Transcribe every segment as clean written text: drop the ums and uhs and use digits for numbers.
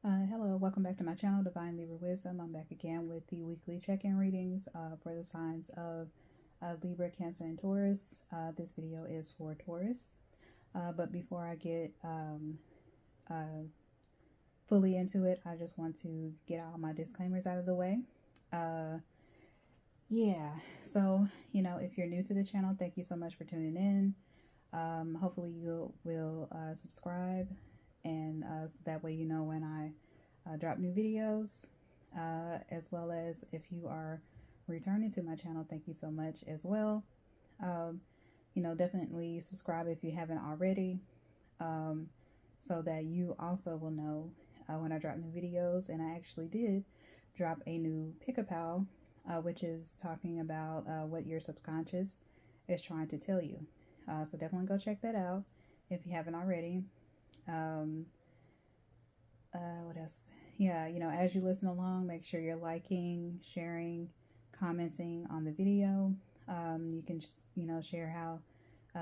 Hello, welcome back to my channel, Divine Libra Wisdom. I'm back again with the weekly check-in readings for the signs of Libra, Cancer, and Taurus. This video is for Taurus. But before I get fully into it, I just want to get all my disclaimers out of the way. So, if you're new to the channel, thank you so much for tuning in. Hopefully you will subscribe, and that way you know when I drop new videos, as well as if you are returning to my channel, thank you so much as well. Definitely subscribe if you haven't already, so that you also will know when I drop new videos. And I actually did drop a new pick-a-pal, which is talking about what your subconscious is trying to tell you. So definitely go check that out if you haven't already. What else? Yeah, as you listen along, make sure you're liking, sharing, commenting on the video. You can just, share how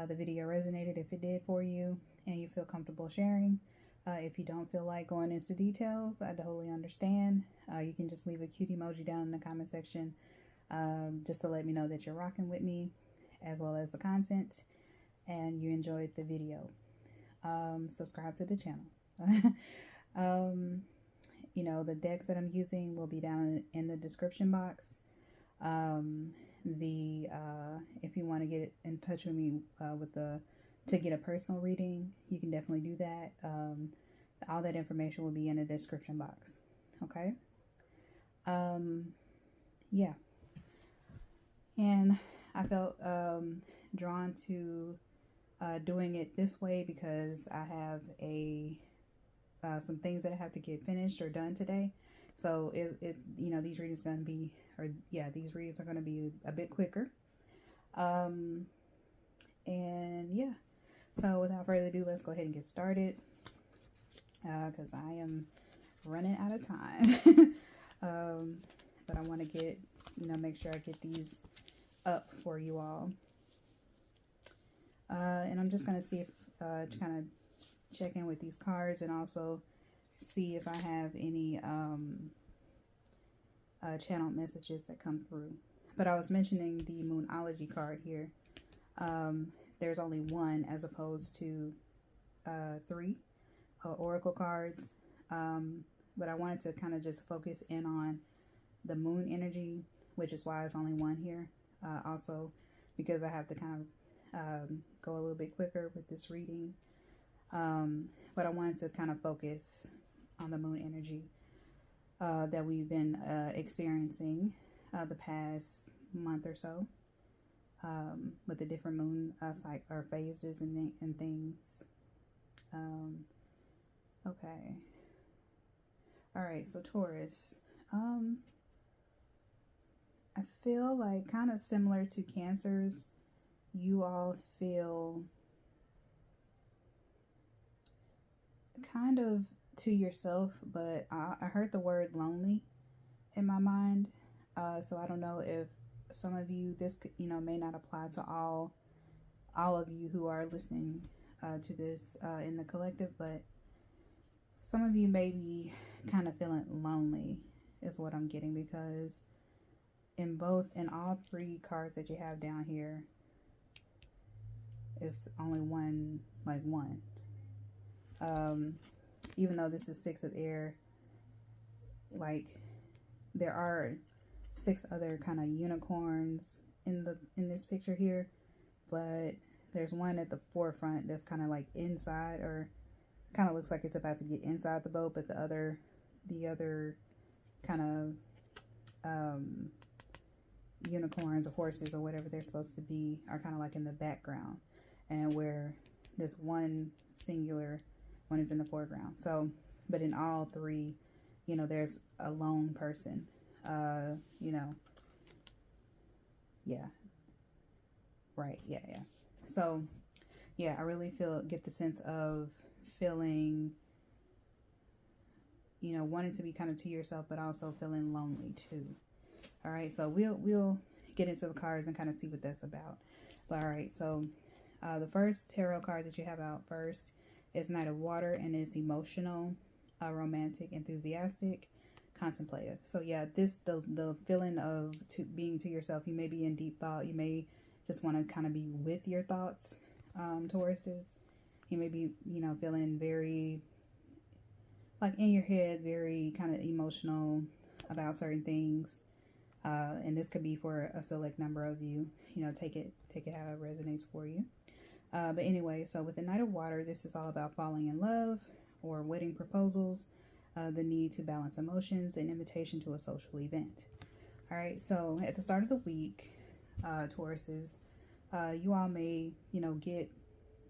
the video resonated if it did for you and you feel comfortable sharing. If you don't feel like going into details, I totally understand. You can just leave a cute emoji down in the comment section, just to let me know that you're rocking with me as well as the content and you enjoyed the video. Subscribe to the channel. The decks that I'm using will be down in the description box. If you want to get in touch with me to get a personal reading, you can definitely do that. All that information will be in the description box. Okay. Yeah. And I felt drawn to doing it this way because I have some things that I have to get finished or done today. So these readings are going to be, these readings are going to be a bit quicker. And yeah, so without further ado, let's go ahead and get started, because I am running out of time. But I want to get, make sure I get these up for you all. And I'm just going to see if, to kind of check in with these cards and also see if I have any channel messages that come through. But I was mentioning the Moonology card here. There's only one as opposed to 3 oracle cards. But I wanted to kind of just focus in on the moon energy, which is why it's only one here. Also because I have to kind of go a little bit quicker with this reading. But I wanted to kind of focus on the moon energy that we've been experiencing the past month or so, with the different moon or phases and things. Okay. All right. So Taurus, I feel like kind of similar to Cancers, you all feel kind of to yourself, but I heard the word lonely in my mind. So I don't know if some of you, this may not apply to all of you who are listening to this in the collective, but some of you may be kind of feeling lonely is what I'm getting, because in all 3 cards that you have down here, it's only one. Even though this is 6 of air, like there are 6 other kind of unicorns in this picture here, but there's one at the forefront that's kind of like inside, or kind of looks like it's about to get inside the boat, but the other kind of unicorns or horses or whatever they're supposed to be are kind of like in the background, and where this one singular one is in the foreground. So, but in all 3, there's a lone person, yeah, right, yeah. So, yeah, I really get the sense of feeling, wanting to be kind of to yourself, but also feeling lonely too. All right, so we'll get into the cards and kind of see what that's about. But all right, so the first tarot card that you have out first is Knight of Water, and it's emotional. romantic, enthusiastic, contemplative. So yeah, the feeling of being to yourself. You may be in deep thought. You may just want to kind of be with your thoughts, Tauruses. You may be, feeling very like in your head, very kind of emotional about certain things. And this could be for a select number of you. Take it how it resonates for you. But anyway, so with the Knight of Water, this is all about falling in love or wedding proposals, the need to balance emotions, and invitation to a social event. All right, so at the start of the week, Tauruses, you all may, get,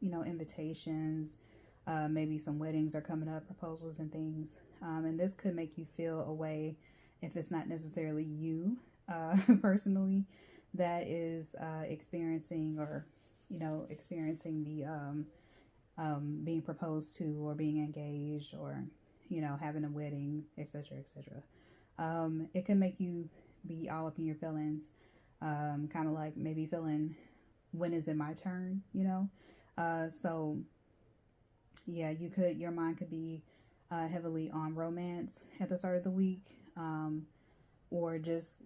invitations. Maybe some weddings are coming up, proposals and things. And this could make you feel a way if it's not necessarily you personally that is experiencing or, experiencing the being proposed to or being engaged or, having a wedding, etc., etc. It can make you be all up in your feelings, kind of like maybe feeling, when is it my turn, so yeah, your mind could be heavily on romance at the start of the week, or just,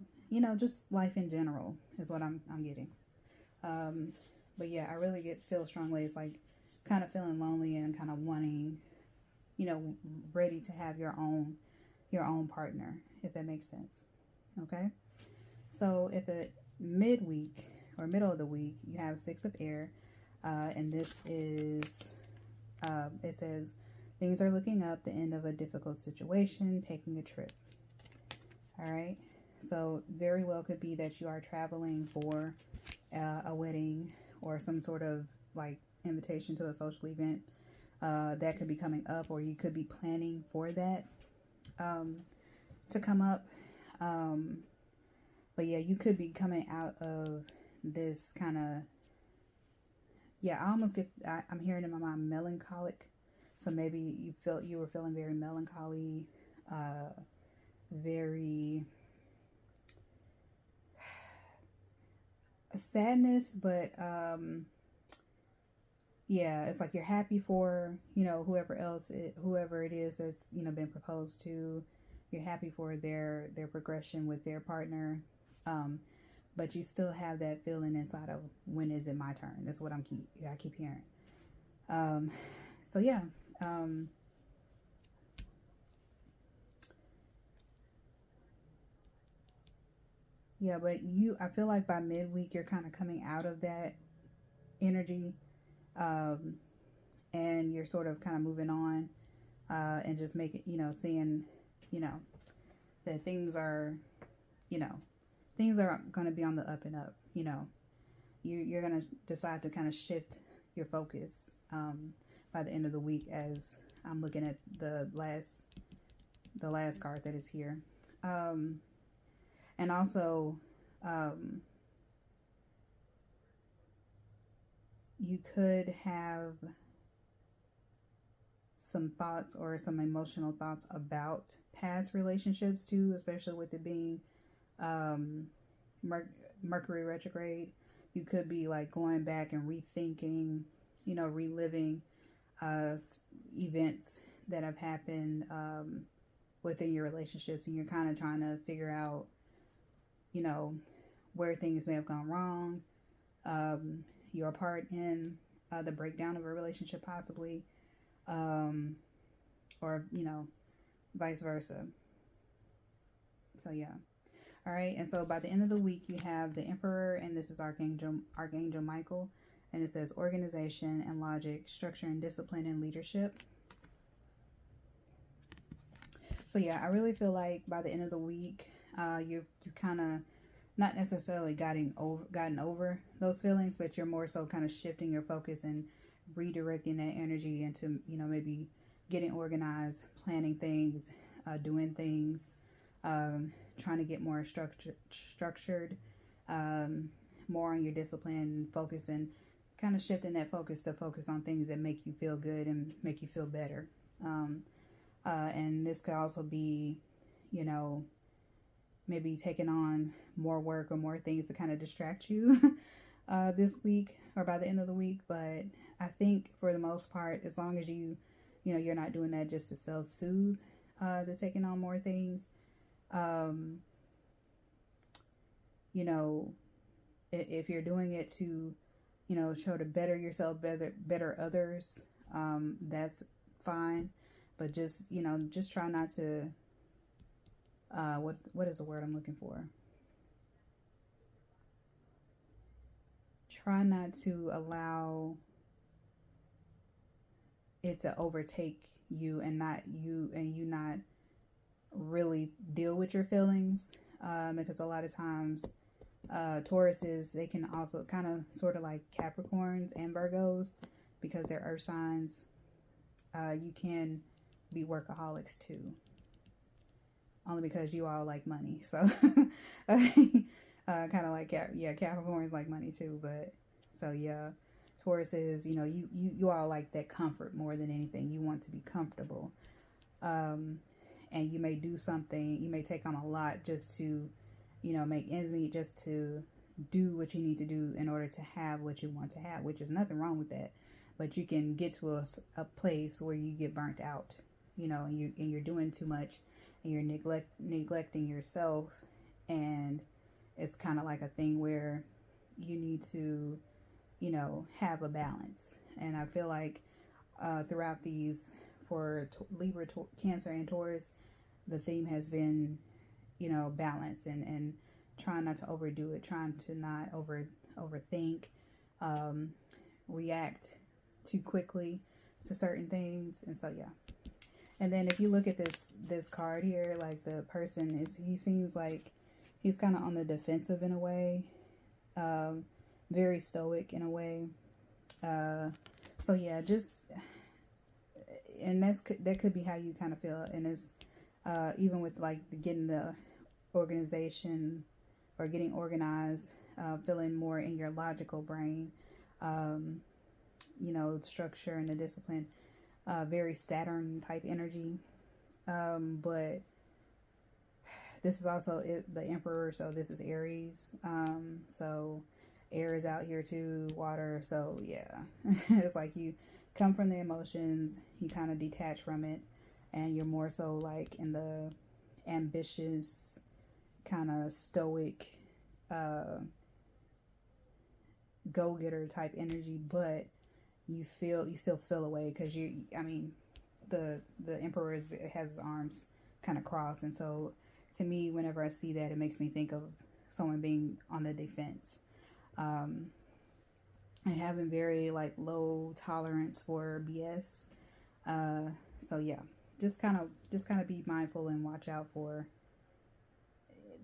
just life in general is what I'm getting. But yeah, I really feel strongly it's like kind of feeling lonely and kind of wanting, ready to have your own partner, if that makes sense. Okay. So at the midweek or middle of the week, you have Six of Air, and this is, it says, things are looking up, the end of a difficult situation, taking a trip. All right. So very well could be that you are traveling for a wedding or some sort of like invitation to a social event that could be coming up, or you could be planning for that to come up. But yeah, you could be coming out of this kind of, yeah, I'm hearing in my mind melancholic. So maybe you were feeling very melancholy, very sadness, but yeah, it's like you're happy for, whoever it is that's, been proposed to. You're happy for their progression with their partner. But you still have that feeling inside of, when is it my turn? That's what I keep hearing. So yeah. Yeah, but I feel like by midweek, you're kind of coming out of that energy, and you're sort of kind of moving on, and just seeing, that things are going to be on the up and up. You're going to decide to kind of shift your focus, by the end of the week, as I'm looking at the last card that is here. And also, you could have some thoughts or some emotional thoughts about past relationships too, especially with it being Mercury retrograde. You could be like going back and rethinking, reliving events that have happened within your relationships, and you're kind of trying to figure out, where things may have gone wrong, your part in the breakdown of a relationship possibly, or, vice versa. So yeah. All right. And so by the end of the week, you have the Emperor, and this is Archangel Michael, and it says organization and logic, structure and discipline and leadership. So yeah, I really feel like by the end of the week, you kind of not necessarily gotten over those feelings, but you're more so kind of shifting your focus and redirecting that energy into, maybe getting organized, planning things, doing things, trying to get more structured, more on your discipline, focus, and kind of shifting that focus to focus on things that make you feel good and make you feel better. And this could also be, maybe taking on more work or more things to kind of distract you this week or by the end of the week. But I think for the most part, as long as you you know, you're not doing that just to self-soothe the taking on more things. You know, if you're doing it to, you know, show to better yourself, better others, that's fine. But just, you know, just try not to, what is the word I'm looking for? Try not to allow it to overtake you, and you not really deal with your feelings, because a lot of times Tauruses, they can also kind of sort of like Capricorns and Virgos, because they're earth signs. You can be workaholics too, only because you all like money. So kind of like, yeah, Capricorns like money too. But so yeah, Tauruses, you know, you all like that comfort more than anything. You want to be comfortable, and you may do something, you may take on a lot just to, you know, make ends meet, just to do what you need to do in order to have what you want to have, which is nothing wrong with that. But you can get to a place where you get burnt out, you know, and you're doing too much, and you're neglecting yourself, and it's kind of like a thing where you need to, you know, have a balance. And I feel like throughout these, for Libra, Cancer, and Taurus, the theme has been, you know, balance, and trying not to overdo it, trying to not overthink, react too quickly to certain things. And so yeah. And then if you look at this card here, like the person he seems like he's kind of on the defensive in a way, very stoic in a way. So yeah, just, and that could be how you kind of feel. And it's even with like getting the organization or getting organized, feeling more in your logical brain, you know, structure and the discipline, very Saturn type energy. But this is also the Emperor, so this is Aries. So air is out here too, water. So yeah, it's like you come from the emotions, you kind of detach from it, and you're more so like in the ambitious, kind of stoic, go-getter type energy. But you still feel away, because I mean, the Emperor has his arms kind of crossed, and so to me, whenever I see that, it makes me think of someone being on the defense, and having very like low tolerance for BS. So yeah, just kind of be mindful and watch out for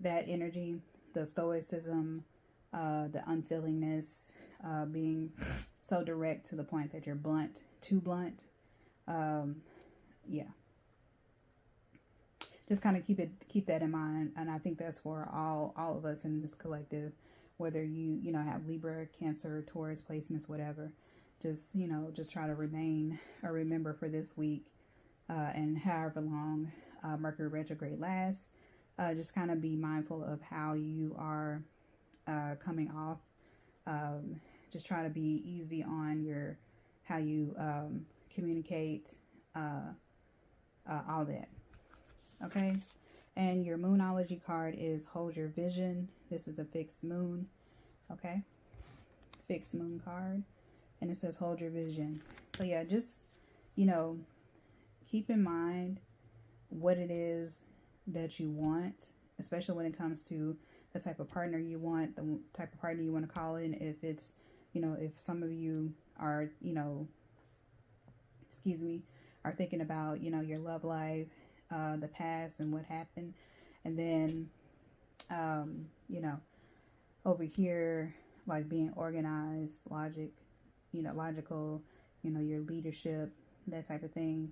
that energy, the stoicism, the unfeelingness, being so direct to the point that you're blunt, too blunt. Yeah, just kind of keep that in mind. And I think that's for all of us in this collective, whether you know, have Libra, Cancer, Taurus placements, whatever. Just, you know, just try to remember for this week, and however long Mercury retrograde lasts, just kind of be mindful of how you are coming off. Just try to be easy on how you communicate, all that. Okay. And your Moonology card is Hold Your Vision. This is a fixed moon. Okay. Fixed moon card. And it says Hold Your Vision. So yeah, just, you know, keep in mind what it is that you want, especially when it comes to the type of partner you want, the type of partner you want to call in. If it's, you know, if some of you are, you know, are thinking about, you know, your love life, the past and what happened. And then, you know, over here, like being organized, logical, you know, your leadership, that type of thing.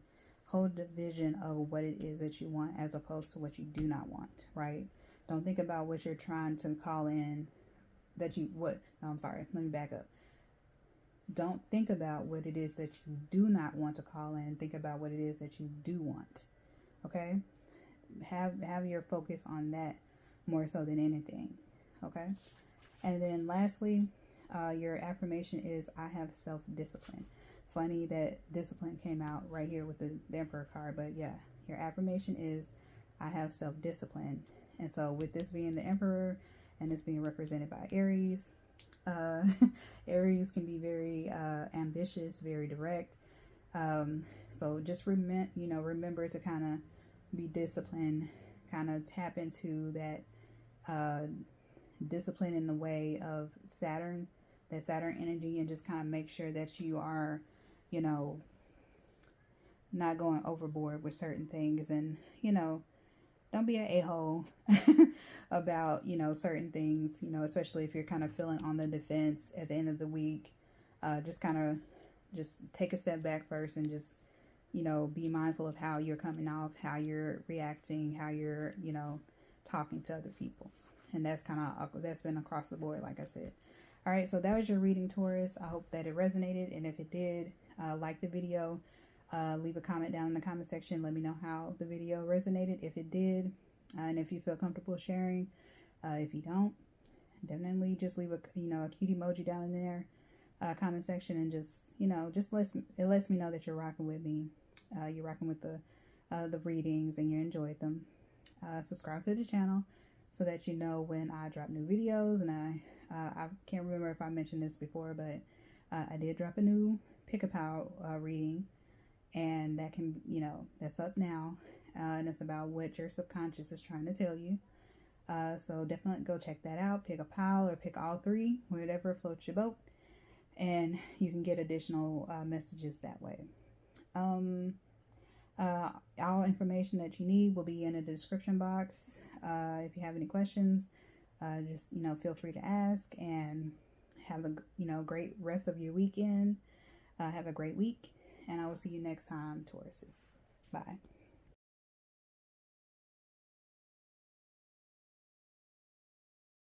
Hold the vision of what it is that you want, as opposed to what you do not want, right? Don't think about what you're trying to call in no, I'm sorry, let me back up. Don't think about what it is that you do not want to call in. Think about what it is that you do want. Okay? Have your focus on that more so than anything. Okay? And then lastly, your affirmation is, I have self-discipline. funny that discipline came out right here with the Emperor card. But yeah, your affirmation is, I have self-discipline. And so with this being the Emperor and this being represented by Aries, Aries can be very ambitious, very direct. So just remember to kind of be disciplined, kind of tap into that discipline in the way of Saturn, that Saturn energy, and just kind of make sure that you are, you know, not going overboard with certain things, and, you know, don't be an a-hole about, you know, certain things, you know, especially if you're kind of feeling on the defense at the end of the week. Just take a step back first and just, you know, be mindful of how you're coming off, how you're reacting, how you're, you know, talking to other people. And that's been across the board, like I said. All right, so that was your reading, Taurus. I hope that it resonated, and if it did, like the video, leave a comment down in the comment section. Let me know how the video resonated, if it did, and if you feel comfortable sharing. If you don't, definitely just leave a cute emoji down in there comment section, and just, you know, it lets me know that you're rocking with me. You're rocking with the readings and you enjoyed them. Subscribe to the channel so that you know when I drop new videos. And I can't remember if I mentioned this before, but I did drop a new pick-a-pal reading, and that can, you know, that's up now, and it's about what your subconscious is trying to tell you. So definitely go check that out. Pick a pile or pick all three, whatever floats your boat, and you can get additional messages that way. All information that you need will be in the description box. If you have any questions, just, you know, feel free to ask, and have a, you know, great rest of your weekend. Have a great week, and I will see you next time, Tauruses. Bye.